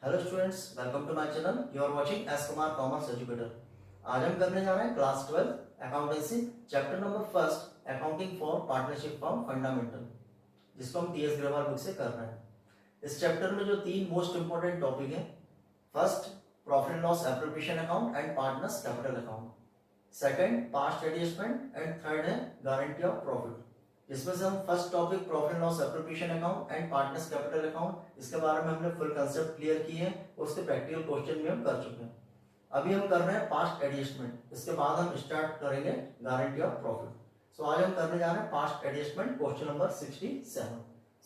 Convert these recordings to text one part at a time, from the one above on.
Hello students, welcome to my channel. You are watching S Kumar commerce educator. आज हम करने जा रहे हैं class 12 accountancy chapter number first accounting for partnership form fundamental, जिसको हम टीएस ग्रेवाल बुक से कर रहे हैं। इस चैप्टर में जो तीन मोस्ट इंपॉर्टेंट टॉपिक हैं, first profit and loss appropriation account and partners capital account, second past adjustment and third है गारंटी ऑफ प्रॉफिट। इसमें से हम first topic profit loss appropriation account and partners capital account, इसके बारे में हमने full concept clear किए हैं, उसके प्रैक्टिकल क्वेश्चन भी हम कर चुके हैं। अभी हम कर रहे हैं पास्ट एडजस्टमेंट, इसके बाद हम स्टार्ट करेंगे गारंटी ऑफ प्रॉफिट। सो आज हम करने जा रहे हैं past adjustment, question number 67।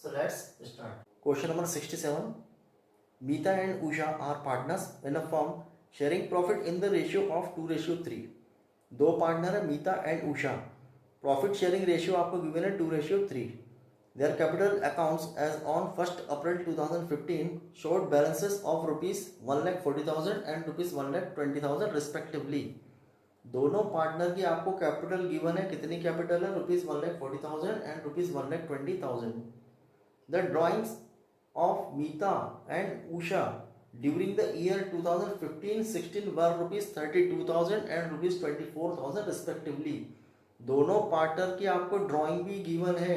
So let's start. Question number 67, Meeta and Usha are partners in a firm sharing profit in the ratio of 2:3। दो पार्टनर है Meeta and Usha, profit sharing ratio आपको गिवन है 2:3। Their capital accounts as on 1 April 2015 showed balances of ₹1,40,000 and ₹1,20,000 respectively. दोनों partner की आपको capital given है, कितनी capital है? ₹1,40,000 and ₹1,20,000। The drawings of Meeta and Usha during the year 2015-16 were ₹32,000 and ₹24,000 respectively. दोनों partner की आपको ड्राइंग भी गिवन है,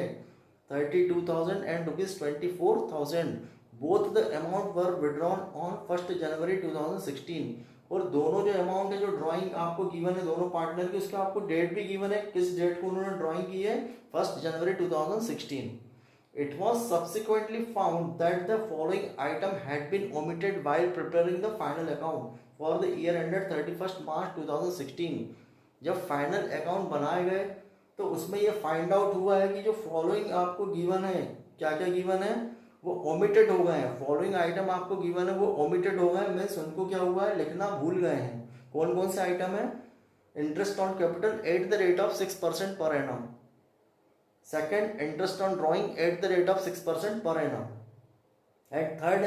32,000 and ₹24,000। Both the amount were withdrawn on 1 January 2016। और दोनों जो अमाउंट है, जो ड्राइंग आपको गिवन है दोनों पार्टनर की, उसका आपको डेट भी गिवन है, किस डेट को उन्होंने ड्राइंग की है? 1 January 2016। It was subsequently found that the following item had been omitted while preparing the final account for the year ended 31st March 2016। जब फाइनल अकाउंट बनाए गए तो उसमें ये फाइंड आउट हुआ है कि जो फॉलोइंग आपको गिवन है, क्या क्या गिवन है, वो ओमिटेड हो गए हैं। फॉलोइंग आइटम आपको गिवन है वो ओमिटेड हो गए, मीन्स उनको क्या हुआ है, लिखना भूल गए हैं। कौन कौन से आइटम है? Interest on capital at the rate of 6% per annum, second interest on drawing at the rate of 6% per annum, and third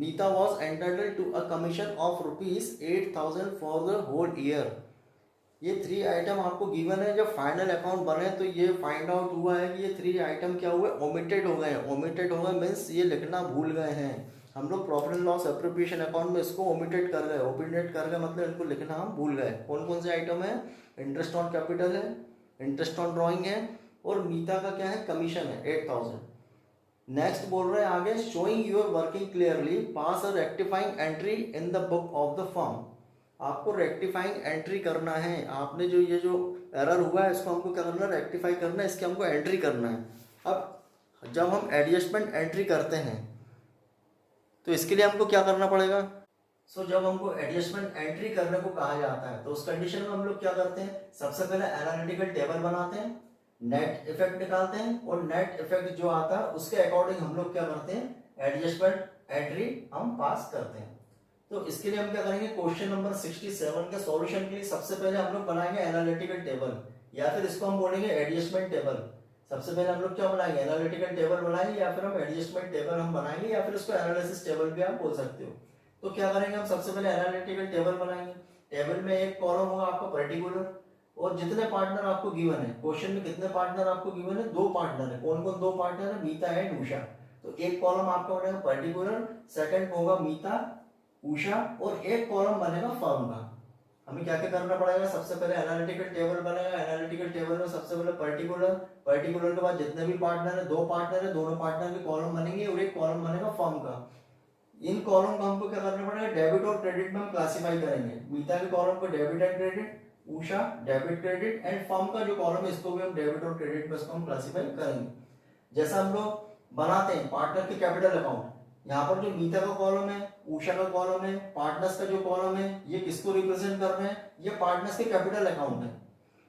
Meeta was entitled to a commission of ₹8,000 for the whole year। ये 3 item आपको given है। जब final account बने तो ये find out हुआ है कि ये 3 आइटम क्या हुए? ओमिटेड हो गए हैं। ओमिटेड हो गए मीन्स ये लिखना भूल गए हैं। हम लोग profit and loss appropriation account में इसको ओमिटेड कर गए। ओमिटेड कर गए मतलब इनको लिखना हम भूल गए। कौन कौन से आइटम है? इंटरेस्ट ऑन कैपिटल है, इंटरेस्ट ऑन ड्रॉइंग है, और मीता का क्या है? कमीशन है 8,000। नेक्स्ट बोल रहे हैं आगे, showing your working clearly pass a rectifying entry in the book of the firm. आपको रेक्टिफाइंग एंट्री करना है। आपने जो ये जो एरर हुआ है इसको हमको क्या करना है? रेक्टिफाई करना है, इसके हमको एंट्री करना है। अब जब हम एडजस्टमेंट एंट्री करते हैं तो इसके लिए हमको क्या करना पड़ेगा? जब हमको एडजस्टमेंट एंट्री करने को कहा जाता है तो उस कंडीशन में हम लोग क्या करते हैं? सबसे पहले एनालिटिकल टेबल बनाते हैं, नेट इफेक्ट निकालते हैं, और नेट इफेक्ट जो आता है उसके अकॉर्डिंग हम लोग क्या करते हैं? एडजस्टमेंट एंट्री हम पास करते हैं। तो इसके लिए हम क्या करेंगे? क्वेश्चन नंबर 67 के सॉल्यूशन के लिए सबसे पहले हम लोग बनाएंगे एनालिटिकल टेबल, या फिर इसको हम बोलेंगे एडजस्टमेंट टेबल। सबसे पहले हम लोग क्या बनाएंगे? एनालिटिकल टेबल बनाएंगे, या फिर हम एडजस्टमेंट टेबल हम बनाएंगे, या फिर इसको एनालिसिस टेबल भी आप बोल सकते हो। तो क्या करेंगे हम? सबसे पहले एनालिटिकल टेबल बनाएंगे। टेबल में एक कॉलम होगा आपका पर्टिकुलर, और जितने पार्टनर आपको गिवन है, क्वेश्चन में कितने पार्टनर आपको गिवन है? 2 पार्टनर है। कौन कौन 2 पार्टनर है? मीता एंड उषा। तो एक कॉलम आपका बनेगा पर्टिकुलर, सेकंड होगा मीता उषा, और एक कॉलम बनेगा फर्म का। हमें क्या क्या करना पड़ेगा? सबसे पहले एनालिटिकल टेबल बनेगा। एनालिटिकल टेबल में सबसे पहले पर्टिकुलर, पर्टिकुलर के बाद जितने भी पार्टनर है, 2 पार्टनर है, दोनों पार्टनर के कॉलम बनेंगे, और एक कॉलम बनेगा फर्म का। इन कॉलम को हमको क्या करना पड़ेगा? डेबिट और क्रेडिट में हम क्लासिफाई करेंगे। मीता के कॉलम को debit and credit, Usha debit credit, and firm का जो कॉलम है इसको भी हम डेबिट और क्रेडिट में इसको हम क्लासिफाई करेंगे। जैसा हम लोग बनाते हैं पार्टनर के कैपिटल अकाउंट, यहाँ पर जो मीता का कॉलम है, उषा का कॉलम है, पार्टनर्स का जो कॉलम है, ये किसको रिप्रेजेंट कर रहे हैं? ये पार्टनर्स के कैपिटल अकाउंट है।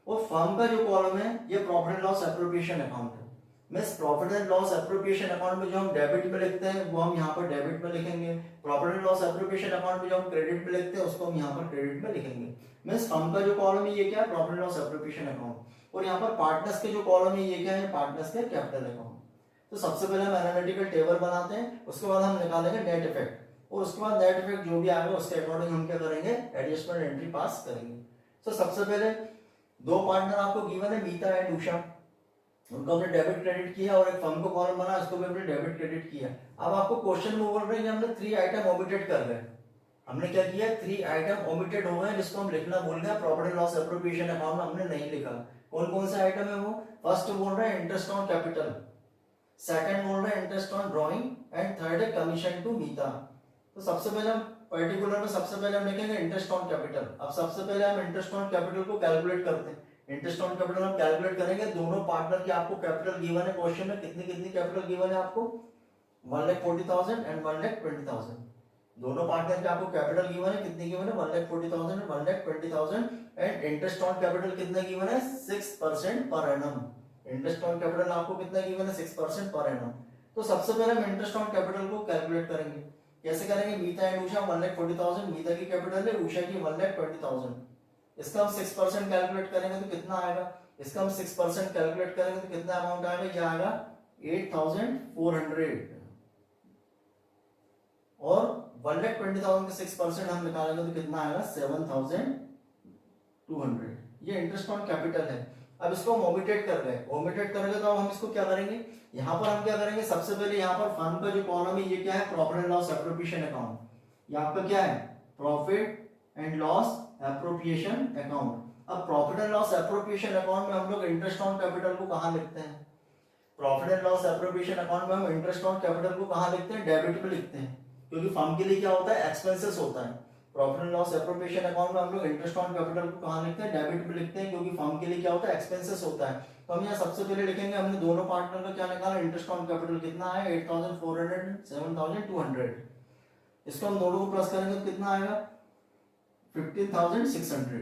और फर्म का जो कॉलम है ये profit and loss appropriation account है। Means profit and loss appropriation account में जो हम डेबिट में लिखते हैं वो हम यहाँ पर डेबिट में लिखेंगे। Profit and loss appropriation account में जो हम क्रेडिट में लिखते हैं उसको हम यहाँ पर क्रेडिट में लिखेंगे। मीन्स फर्म का जो कॉलम है ये क्या है? Profit and loss appropriation account. और यहाँ पर पार्टनर्स के जो कॉलम है ये क्या है? पार्टनर्स के कैपिटल अकाउंट। तो सबसे पहले हम एनालिटिकल टेबल बनाते हैं, उसके बाद हम निकालेंगे नेट इफेक्ट, और उसके बाद नेट इफेक्ट जो भी आएगा उसके अकॉर्डिंग हम क्या करेंगे? एडजस्टमेंट एंट्री पास करेंगे। तो सबसे पहले 2 पार्टनर आपको गिवन है, मीता एंड उषा। उनको हमने डेबिट क्रेडिट किया और एक फर्म को कॉलम बना, इसको भी हमने डेबिट क्रेडिट किया। अब आपको क्वेश्चन में बोल रहे हैं कि हमने 3 आइटम ओमिटेड कर गए। हमने क्या किया, 3 आइटम ओमिटेड हो गए जिसको हम लिखना भूल गए, profit and loss appropriation account में हमने नहीं लिखा। कौन कौन से आइटम है वो? फर्स्ट बोल रहे हैं इंटरेस्ट ऑन कैपिटल, सेकंड बोल रहे हैं interest on drawing, and third है कमीशन टू मीता। तो सबसे पहले हम पर्टिकुलर में सबसे पहले हम लिखेंगे इंटरेस्ट ऑन कैपिटल। अब सबसे पहले हम इंटरेस्ट ऑन कैपिटल को कैलकुलेट करते हैं। इंटरेस्ट ऑन कैपिटल हम कैलकुलेट करेंगे, दोनों पार्टनर की आपको कैपिटल गिवन है क्वेश्चन में, कितनी कितनी कैपिटल गिवन है आपको, 1,40,000 एंड 1,20,000। दोनों पार्टनर की आपको कैपिटल गिवन है, कितनी गिवन है, 1,40,000 and 1,20,000, and interest on capital कितना गिवन है, 6% per annum. Interest on capital आपको कितना गिवन है, 6% पर एनम। तो सबसे पहले हम इंटरेस्ट ऑन कैपिटल को कैलकुलेट करेंगे। कैसे करेंगे, मीता एंड उषा 1,40,000, मीता की कैपिटल है, उषा की 1,20,000। इसका हम 6% कैलकुलेट करेंगे तो कितना आएगा, इसका हम 6% कैलकुलेट करेंगे तो कितना अमाउंट आएगा, ये आएगा 8,400, और 1,20,000 का 6% हम निकालेंगे तो कितना आएगा, 7,200। ये इंटरेस्ट ऑन कैपिटल है। अब इसको हम ओमिटेड कर गए, ओमिटेड कर गए तो अब हम इसको क्या करेंगे, यहाँ पर हम क्या करेंगे, सबसे पहले यहाँ पर फर्म का जो कॉलम है ये क्या है, profit and loss appropriation account. ये आपका क्या है, profit and loss appropriation account. अब profit and loss appropriation account में हम लोग इंटरेस्ट ऑन कैपिटल को कहाँ लिखते हैं, profit and loss appropriation account में हम इंटरेस्ट ऑन कैपिटल को कहाँ लिखते हैं, डेबिट पे लिखते हैं, क्योंकि फर्म के लिए क्या होता है, एक्सपेंसेस होता है। Profit and loss appropriation account में हम लोग इंटरेस्ट ऑन कैपिटल को कहाँ लिखते हैं, डेबिट पे लिखते हैं, क्योंकि फर्म के लिए क्या होता है, एक्सपेंसेस होता है। तो हम यहाँ सबसे पहले लिखेंगे, हमने दोनों पार्टनर का क्या निकाला, इंटरेस्ट ऑन कैपिटल कितना है, 8,400 7,200। इसको हम दोनों को प्लस करेंगे तो कितना आएगा, 15,600।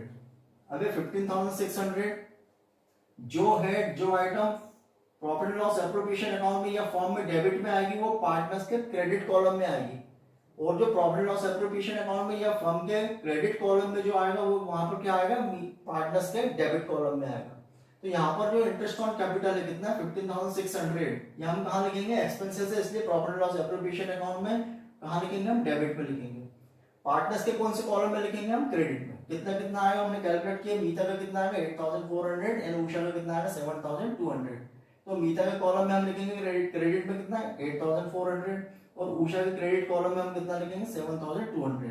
अब ये 15,600 जो है, जो item profit and loss appropriation account में या फॉर्म में डेबिट में आएगी वो पार्टनर्स के क्रेडिट कॉलम में आएगी, और जो profit and loss appropriation account में या फर्म के क्रेडिट कॉलम में जो आएगा वो वहां पर क्या आएगा, पार्टनर्स के डेबिट कॉलम में आएगा। तो यहाँ पर जो इंटरेस्ट ऑन कैपिटल है कितना, 15,600, ये हम कहाँ लिखेंगे, एक्सपेंसेस है, इसलिए profit and loss appropriation account में कहाँ लिखेंगे, हम डेबिट में लिखेंगे। पार्टनर्स के कौन से कॉलम में लिखेंगे, हम क्रेडिट में। कितना कितना आएगा हमने कैलकुलेट किया, मीता का कितना आएगा 8,400 एंड उषा का कितना आएगा 7,200। तो मीता के कॉलम में हम लिखेंगे क्रेडिट में कितना है 8,400, और उषा के क्रेडिट कॉलम में हम कितना लिखेंगे 7,200।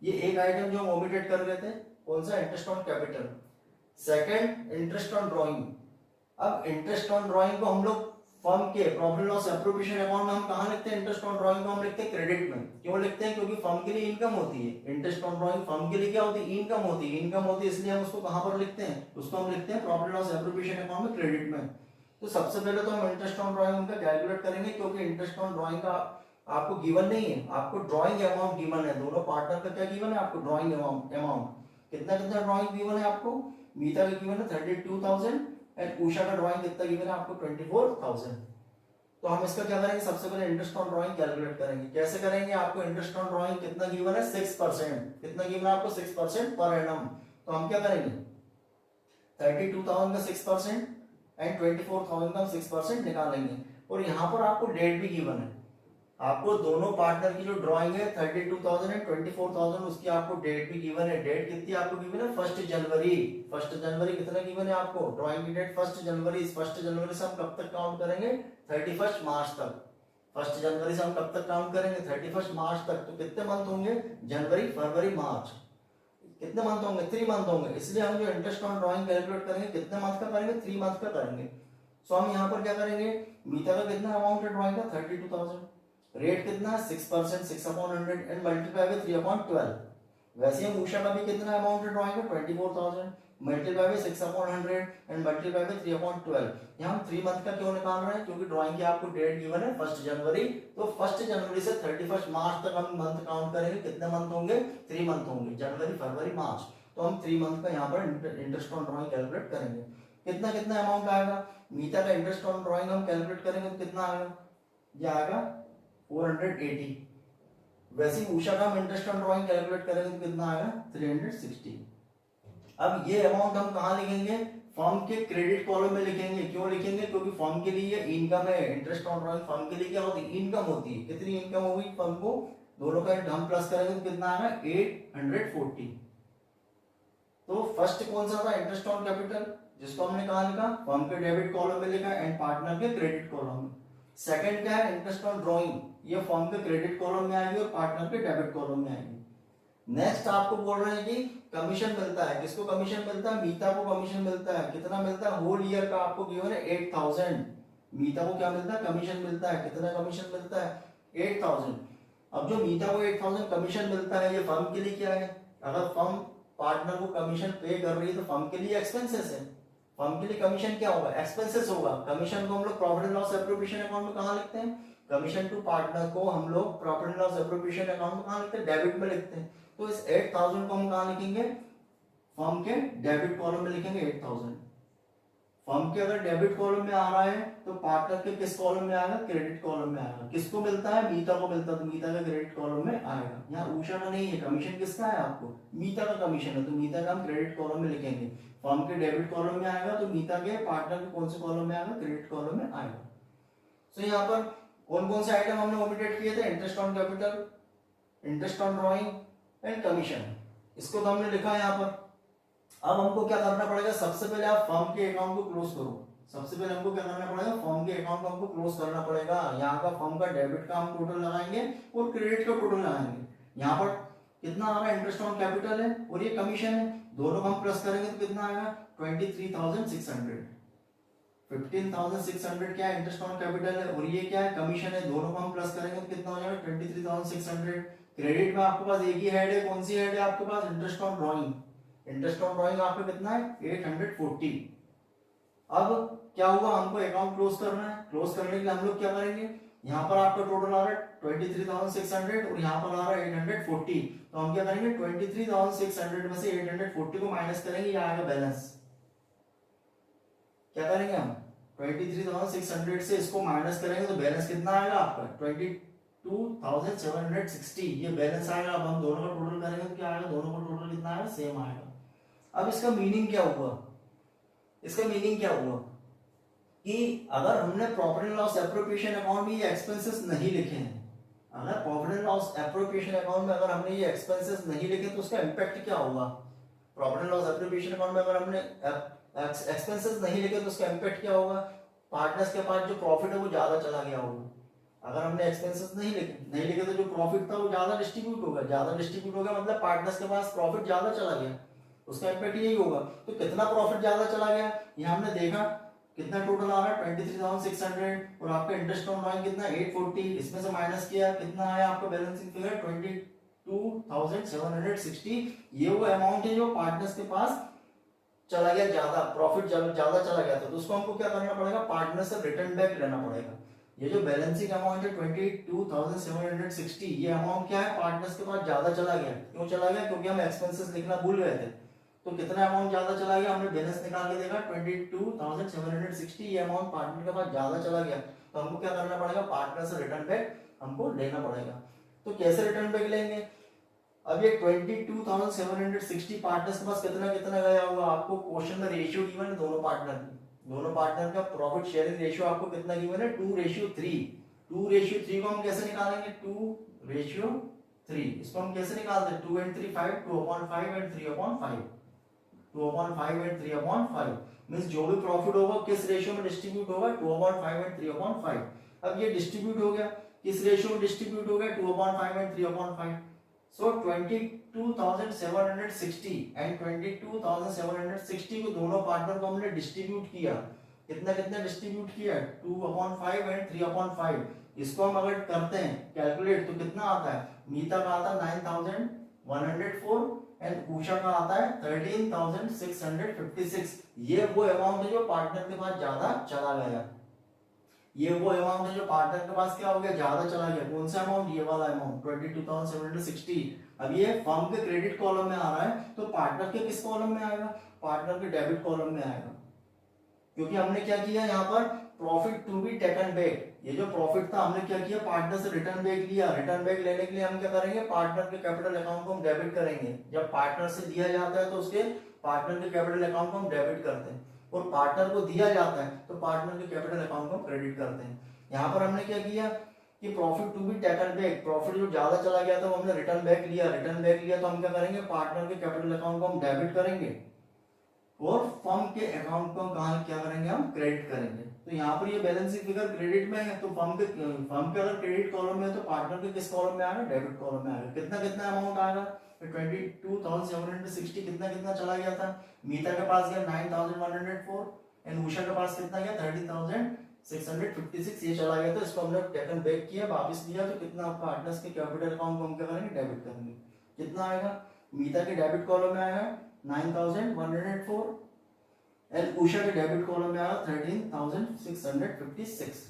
ये एक आइटम जो हम ओमिटेड कर रहे थे, कौन सा, interest on capital. Second, interest on drawing. अब इंटरेस्ट ऑन ड्राइंग को हम लोग फर्म के profit and loss appropriation account में हम कहाँ लिखते हैं, इंटरेस्ट ऑन ड्राइंग को हम लिखते हैं क्रेडिट में। क्यों लिखते हैं, क्योंकि फर्म के लिए इनकम होती है। इंटरेस्ट ऑन ड्राइंग फर्म के लिए क्या होती है, इनकम होती है, इनकम होती है, इसलिए हम उसको कहाँ पर लिखते हैं, उसको हम लिखते हैं profit and loss appropriation account में क्रेडिट में। तो सबसे पहले तो हम इंटरेस्ट ऑन ड्राइंग का कैलकुलेट करेंगे, क्योंकि इंटरेस्ट ऑन ड्राइंग का आपको गिवन नहीं है, आपको ड्राइंग अमाउंट गिवन है। दोनों पार्टनर का क्या गिवन है, आपको ड्राइंग अमाउंट कितना कितना ड्राइंग गिवन है आपको, मीता का गिवन है 32,000 एंड उषा का ड्राइंग कितना गिवन है आपको 24,000। तो हम इसका क्या करेंगे, सबसे पहले इंटरेस्ट ऑन ड्राइंग कैलकुलेट करेंगे। कैसे करेंगे, आपको इंटरेस्ट ऑन ड्राइंग कितना गिवन है 6%, कितना गिवन है आपको 6% पर एनम। तो हम क्या करेंगे 32,000 का 6% एंड 24,000 का 6% निकालेंगे, और यहाँ पर आपको डेट भी गिवन है। आपको दोनों पार्टनर की जो ड्राइंग है 32,000 एंड 24,000 उसकी आपको डेट भी गिवन है। डेट कितनी आपको गिवन है 1 जनवरी। 1 जनवरी कितना गिवन है आपको, ड्राइंग की डेट 1 जनवरी। इस 1 जनवरी से हम कब तक काउंट करेंगे 31 मार्च तक। 1 जनवरी से हम कब तक काउंट करेंगे 31 मार्च तक। तो कितने मंथ होंगे, जनवरी फरवरी मार्च, कितने मंथ होंगे 3 मंथ होंगे। इसलिए हम जो इंटरेस्ट ऑन ड्राइंग कैलकुलेट करेंगे कितने मंथ का करेंगे 3 मंथ का करेंगे। सो हम यहाँ पर क्या करेंगे, मीता का कितना अमाउंट है ड्राइंग का 32,000, रेट कितना है 6%, 6/100 एंड मल्टीप्लाई बाय 3/12। वैसे ही उषा का भी कितना अमाउंट है ड्राइंग का 24,000 multiply by 6/100 and multiply by 3/12। यहाँ हम 3 मंथ का क्यों निकाल रहे हैं, क्योंकि ड्राइंग की आपको डेट गिवन है 1 जनवरी। तो 1 जनवरी से 31 मार्च तक हम मंथ काउंट करेंगे, कितने मंथ होंगे 3 मंथ होंगे, जनवरी फरवरी मार्च। तो हम 3 मंथ का यहाँ पर इंटरेस्ट ऑन ड्राइंग कैलकुलेट करेंगे। कितना कितना अमाउंट आएगा, मीता का इंटरेस्ट ऑन ड्राइंग हम कैलकुलेट करेंगे तो कितना आएगा, ये आएगा 480। वैसे ही उषा का हम इंटरेस्ट ऑन ड्राइंग कैलकुलेट करेंगे तो कितना आएगा 360। अब ये अमाउंट हम कहाँ लिखेंगे, फर्म के क्रेडिट कॉलम में लिखेंगे। क्यों लिखेंगे, क्योंकि फर्म के लिए इनकम है। इंटरेस्ट ऑन ड्राइंग फर्म के लिए क्या होती है, इनकम होती है। कितनी इनकम होगी फर्म को, दोनों का हम प्लस करेंगे तो कितना आएगा 840। तो फर्स्ट कौन सा था इंटरेस्ट ऑन कैपिटल, जिसको हमने कहा लिखा, फर्म के डेबिट कॉलम में लिखा एंड पार्टनर के क्रेडिट कॉलम में। सेकंड क्या है, इंटरेस्ट ऑन ड्रॉइंग, ये फर्म के क्रेडिट कॉलम में आएगी और पार्टनर के डेबिट कॉलम में आएगी। नेक्स्ट आपको बोल रहे हैं कि कमीशन मिलता है, किसको कमीशन मिलता है, मीता को कमीशन मिलता है। कितना मिलता है, होल ईयर का आपको गिवन है 8000। मीता को क्या मिलता है, कमीशन मिलता है। कितना कमीशन मिलता है, 8000। अब जो मीता को 8000 कमीशन मिलता है, ये फर्म के लिए क्या है, अगर फर्म पार्टनर को कमीशन पे कर रही है तो फर्म के लिए एक्सपेंसेस है। फर्म के लिए कमीशन क्या होगा, एक्सपेंसेस होगा। कमीशन को हम लोग profit and loss appropriation account में कहाँ लिखते हैं, कमीशन टू पार्टनर को हम लोग profit and loss appropriation account में कहाँ लिखते हैं, डेबिट में लिखते हैं। तो इस 8000 को हम कहाँ लिखेंगे, फर्म के डेबिट कॉलम में लिखेंगे 8000। फर्म के अगर डेबिट कॉलम में आ रहा है तो पार्टनर के किस कॉलम में आएगा, क्रेडिट कॉलम में आएगा। किसको मिलता है, मीता को मिलता है, तो मीता का क्रेडिट कॉलम में आएगा। यहाँ ऊषा का नहीं है, कमीशन किसका है, आपको मीता का कमीशन है, तो मीता का हम क्रेडिट कॉलम में लिखेंगे। फर्म के डेबिट कॉलम में आएगा तो मीता के पार्टनर के कौन से कॉलम में आएगा, क्रेडिट कॉलम में आएगा। तो यहाँ पर कौन कौन से आइटम हमने ओमिटेड किए थे, interest on capital, interest on drawing and commission, इसको तो हमने लिखा है यहाँ पर। अब हमको क्या करना पड़ेगा, सबसे पहले आप फर्म के अकाउंट को क्लोज करो। सबसे पहले हमको क्या करना पड़ेगा, फर्म के अकाउंट को हमको क्लोज करना पड़ेगा। यहाँ का फर्म का डेबिट का हम टोटल लगाएंगे और क्रेडिट का टोटल लगाएंगे। यहाँ पर कितना आ रहा है, इंटरेस्ट ऑन कैपिटल है और ये कमीशन है, दोनों को हम प्लस करेंगे तो कितना आएगा, 23,600। 15,600 क्या है, इंटरेस्ट ऑन कैपिटल है और ये क्या है, कमीशन है, दोनों को हम प्लस करेंगे तो कितना हो जाएगा, 23,600। क्रेडिट में आपके पास एक ही हेड है, कौन सी हेड है आपके पास, interest on drawing. Interest on drawing आपका कितना है, 840। अब क्या हुआ, हमको अकाउंट क्लोज करना है। क्लोज करने के लिए हम लोग क्या करेंगे, यहाँ पर आपका टोटल आ रहा है 23,600 और यहाँ पर आ रहा है 840। तो हम क्या करेंगे, 23,600 में से 840 को माइनस करेंगे, ये आएगा बैलेंस। क्या करेंगे हम, 23,600 से इसको माइनस करेंगे तो बैलेंस कितना आएगा आपका, 22,760, ये बैलेंस आएगा। अब हम दोनों का टोटल करेंगे तो क्या आएगा, दोनों का टोटल कितना आएगा, सेम आएगा। अब इसका मीनिंग क्या हुआ, इसका मीनिंग क्या हुआ कि अगर हमने profit and loss appropriation account में ये एक्सपेंसेस नहीं लिखे हैं, अगर profit and loss appropriation account में अगर हमने ये एक्सपेंसेस नहीं लिखे तो उसका इंपैक्ट क्या होगा। Profit and loss appropriation account में अगर हमने एक्सपेंसेस नहीं लिखे तो उसका इंपैक्ट क्या होगा, पार्टनर्स के पास जो प्रॉफिट है वो ज्यादा चला गया होगा। अगर हमने एक्सपेंसेस नहीं लिखे तो जो प्रॉफिट था वो ज्यादा डिस्ट्रीब्यूट होगा। ज्यादा डिस्ट्रीब्यूट होगा मतलब पार्टनर्स के पास प्रॉफिट ज्यादा चला गया, उसका इंपैक्ट यही होगा। तो कितना प्रॉफिट ज्यादा चला गया, ये हमने देखा कितना टोटल आ रहा है 23,600 और आपका इंटरेस्ट ऑन ड्रॉइंग कितना 840, इसमें से माइनस किया कितना आया आपका बैलेंसिंग फिगर 22,760। ये वो अमाउंट है जो पार्टनर्स के पास चला गया, ज्यादा प्रॉफिट ज्यादा चला गया था, तो उसको हमको क्या करना पड़ेगा, पार्टनर से रिटर्न बैक लेना पड़ेगा। ये जो बैलेंसिंग अमाउंट है 22,760, ये अमाउंट क्या है, पार्टनर्स के पास ज्यादा चला गया। क्यों चला गया, क्योंकि हम एक्सपेंसेस लिखना भूल गए थे। तो कितना अमाउंट ज्यादा चला गया, हमने बैलेंस निकाल के देखा 22,760, ये अमाउंट पार्टनर के पास ज्यादा चला गया। तो हमको क्या करना पड़ेगा, पार्टनर से रिटर्न बैक हमको लेना पड़ेगा। तो कैसे रिटर्न बैक लेंगे, अब ये 22,760 पार्टनर्स के पास कितना कितना गया होगा, आपको क्वेश्चन में रेशियो गिवन है दोनों पार्टनर का प्रॉफिट शेयरिंग रेशियो आपको कितना गिवन है, 2:3। 2:3 को हम कैसे निकालेंगे, 2:3, इसको हम कैसे निकालते हैं, 2 and 3 5, 2/5 and 3/5, 2/5 and 3/5 मींस जो भी प्रॉफिट होगा किस रेशियो में डिस्ट्रीब्यूट होगा, 2/5 and 3/5। अब ये डिस्ट्रीब्यूट हो गया, किस रेशियो में डिस्ट्रीब्यूट हो गया, 2/5 and 3/5। So 22,760 and 22,760 को दोनों पार्टनर को हमने डिस्ट्रीब्यूट किया। कितना कितना डिस्ट्रीब्यूट किया, 2/5 and 3/5। इसको हम अगर करते हैं कैलकुलेट तो कितना आता है, मीता का आता है 9,104 एंड उषा का आता है 13,656। ये वो अमाउंट है जो पार्टनर के पास ज्यादा चला गया, ये वो अमाउंट है जो पार्टनर के पास क्या हो गया, ज्यादा चला गया। कौन सा अमाउंट, ये वाला अमाउंट 22,760। अब ये फर्म के क्रेडिट कॉलम में आ रहा है तो पार्टनर के किस कॉलम में आएगा, पार्टनर के डेबिट कॉलम में आएगा। क्योंकि हमने क्या किया यहाँ पर, profit to be taken back, ये जो प्रॉफिट था हमने क्या किया, पार्टनर से रिटर्न बैक लिया। रिटर्न बैक लेने के लिए हम क्या करेंगे, पार्टनर के कैपिटल अकाउंट को हम डेबिट करेंगे। जब पार्टनर से दिया जाता है तो उसके पार्टनर के कैपिटल अकाउंट को हम डेबिट करते हैं, और पार्टनर को दिया जाता है तो पार्टनर के कैपिटल अकाउंट को क्रेडिट करते हैं। यहाँ पर हमने क्या किया कि profit to be taken back, profit जो ज्यादा चला गया था वो हमने रिटर्न बैक लिया। रिटर्न बैक लिया तो हम क्या करेंगे, पार्टनर के कैपिटल अकाउंट को हम डेबिट करेंगे। और फर्म के अकाउंट को कहाँ क्या करेंगे, हम क्रेडिट करेंगे। तो यहाँ पर ये बैलेंसिंग फिगर क्रेडिट में है, तो फर्म के अगर क्रेडिट कॉलम में है तो पार्टनर के किस कॉलम में आएगा, डेबिट कॉलम में आएगा। कितना कितना अमाउंट आएगा, 22,760 कितना कितना चला गया था, मीता के पास गया 9,104 एंड उषा के पास कितना गया 30,656, ये चला गया। तो इसको हमने टेकन बैक किया, वापस लिया, तो कितना पार्टनर्स के कैपिटल अकाउंट को हम क्या करेंगे, डेबिट करेंगे। कितना आएगा, मीता के डेबिट कॉलम में आएगा 9,104 एंड उषा के डेबिट कॉलम में आएगा 13,656।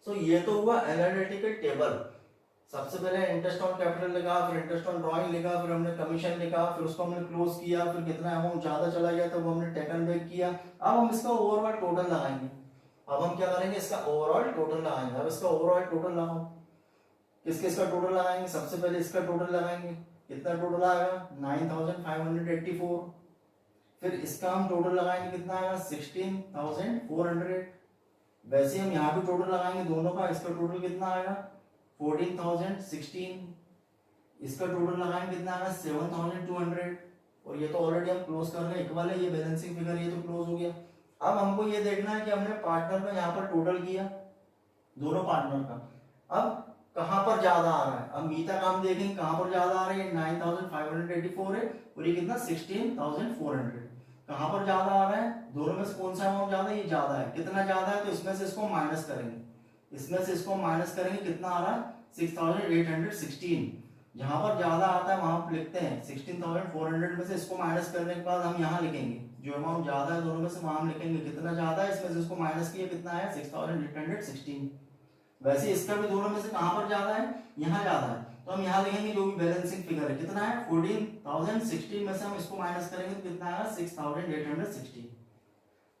सो ये तो हुआ एनालिटिकल टेबल। सबसे पहले इंटरेस्ट ऑन कैपिटल लिखा, फिर इंटरेस्ट ऑन ड्राइंग लिखा, फिर हमने कमीशन लिखा, फिर उसको हमने क्लोज किया, फिर कितना अमाउंट ज्यादा चला गया तो वो हमने टेकन बैक किया। अब हम इसका ओवरऑल टोटल लगाएंगे। अब हम क्या करेंगे, इसका ओवरऑल टोटल लगाएंगे। अब इसका ओवरऑल टोटल लगाओ, किस किस का टोटल लगाएंगे, सबसे पहले इसका टोटल लगाएंगे। कितना टोटल आएगा 9,584। फिर इसका हम टोटल लगाएंगे, कितना आएगा 16,400। वैसे हम यहाँ भी टोटल लगाएंगे दोनों का, इसका टोटल कितना आएगा 14,016। इसका टोटल लगाएंगे कितना आएगा 7,200। और ये तो ऑलरेडी हम क्लोज कर रहे हैं, इक्वल है ये बैलेंसिंग फिगर, ये तो क्लोज हो गया। अब हमको ये देखना है कि हमने पार्टनर का यहाँ पर टोटल किया, दोनों पार्टनर का। अब कहां पर ज्यादा आ रहा है, अब मीता का हम देखेंगे कहां पर ज्यादा आ रही है, 9,584 है और ये कितना 16,400। कहां पर ज्यादा आ रहा है, दोनों में से कौन सा अमाउंट ज्यादा है, ये ज्यादा है। कितना ज्यादा है, तो इसमें से इसको माइनस करेंगे, इसमें से इसको माइनस करेंगे, कितना आ रहा है 6,816। जहां पर ज्यादा आता है वहां पर लिखते हैं 16,400 में से इसको माइनस करने के बाद हम यहाँ लिखेंगे जो अमाउंट ज्यादा है दोनों में से, वहां हम लिखेंगे कितना ज्यादा है, इसमें से इसको माइनस किया, कितना है 6,816। वैसे इसका भी दोनों में से कहां पर ज्यादा है, यहाँ ज्यादा है, तो हम यहाँ लिखेंगे जो भी बैलेंसिंग फिगर है कितना है 14,016 में से हम इसको माइनस करेंगे तो कितना आएगा 6,816।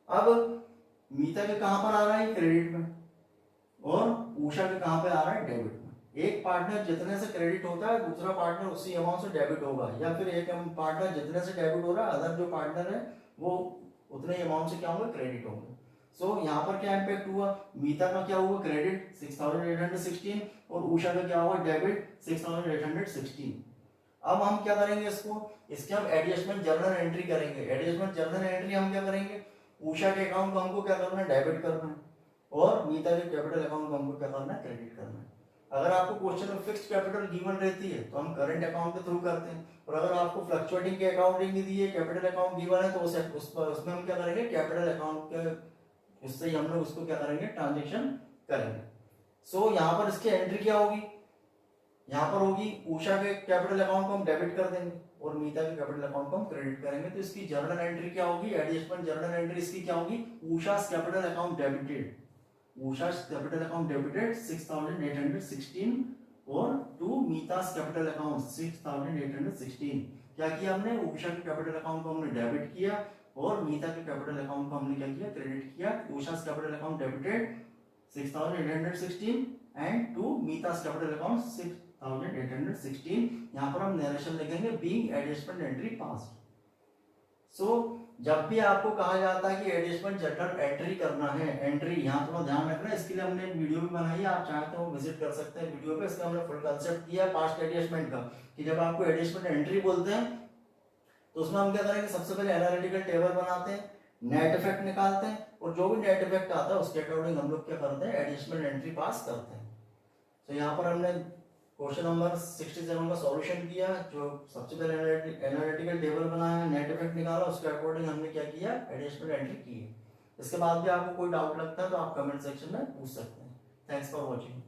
अब मीता के कहां पर आ रहा है क्रेडिट में और उषा के कहां पे आ रहा है डेबिट में। एक पार्टनर जितने से क्रेडिट होता है दूसरा पार्टनर उसी अमाउंट से डेबिट होगा, या फिर एक पार्टनर जितने से डेबिट हो रहा है अदर जो पार्टनर है वो उतने अमाउंट से क्या होंगे, क्रेडिट होंगे। सो यहाँ पर क्या इम्पैक्ट हुआ, मीता का क्या हुआ क्रेडिट 6,816 और उषा का क्या हुआ डेबिट 6,816। अब हम क्या करेंगे, इसके हम एडजस्टमेंट जर्नल एंट्री करेंगे। एडजस्टमेंट जर्नल एंट्री हम क्या करेंगे, उषा के अकाउंट को हमको क्या करना है, डेबिट करना है, और मीता के कैपिटल अकाउंट को हमको क्या करना है, क्रेडिट करना है। अगर आपको क्वेश्चन में फिक्स्ड कैपिटल गिवन रहती है तो हम करंट अकाउंट के थ्रू करते हैं, और अगर आपको फ्लक्चुएटिंग के अकाउंटिंग दी है, कैपिटल अकाउंट गिवन है तो उसमें हम क्या करेंगे, कैपिटल अकाउंट के उससे ही हम लोग उसको क्या करेंगे, ट्रांजेक्शन करेंगे। सो यहाँ पर इसकी एंट्री क्या होगी, यहाँ पर होगी उषा के कैपिटल अकाउंट को हम डेबिट कर देंगे और मीता के कैपिटल अकाउंट को हम क्रेडिट करेंगे। तो इसकी जर्नल एंट्री क्या होगी, एडजस्टमेंट जर्नल एंट्री इसकी क्या होगी, Usha's capital account debited, Usha's capital account debited 6,816 और टू मीता's कैपिटल अकाउंट 6,816। क्या किया हमने, उषा के कैपिटल अकाउंट को हमने डेबिट किया और मीता के कैपिटल अकाउंट को हमने क्या किया, क्रेडिट किया। Usha's capital account debited 6,816 and to Meeta's capital account 6,816। यहाँ पर हम नरेशन लिखेंगे being adjustment entry passed. So जब भी आपको कहा जाता है कि एडजस्टमेंट जर्नल एंट्री करना है, एंट्री यहाँ थोड़ा ध्यान रखना है, इसके लिए हमने एक वीडियो भी बनाई है, आप चाहे तो विजिट कर सकते हैं वीडियो पे। इसका हमने फुल कंसेप्ट किया पास्ट एडजस्टमेंट का, कि जब आपको एडजस्टमेंट एंट्री बोलते हैं तो उसमें हम क्या करेंगे, सबसे पहले एनालिटिकल टेबल बनाते हैं, नेट इफेक्ट निकालते हैं, और जो भी नेट इफेक्ट आता है उसके अकॉर्डिंग हम लोग क्या करते हैं, एडजस्टमेंट एंट्री पास करते हैं। तो यहाँ पर हमने क्वेश्चन नंबर 67 का सॉल्यूशन किया, जो सबसे पहले एनालिटिकल टेबल बनाया, नेट इफेक्ट निकाला, उसके अकॉर्डिंग हमने क्या किया, एडजस्टमेंट एंट्री की। इसके बाद भी आपको कोई डाउट लगता है तो आप कमेंट सेक्शन में पूछ सकते हैं। Thanks for watching.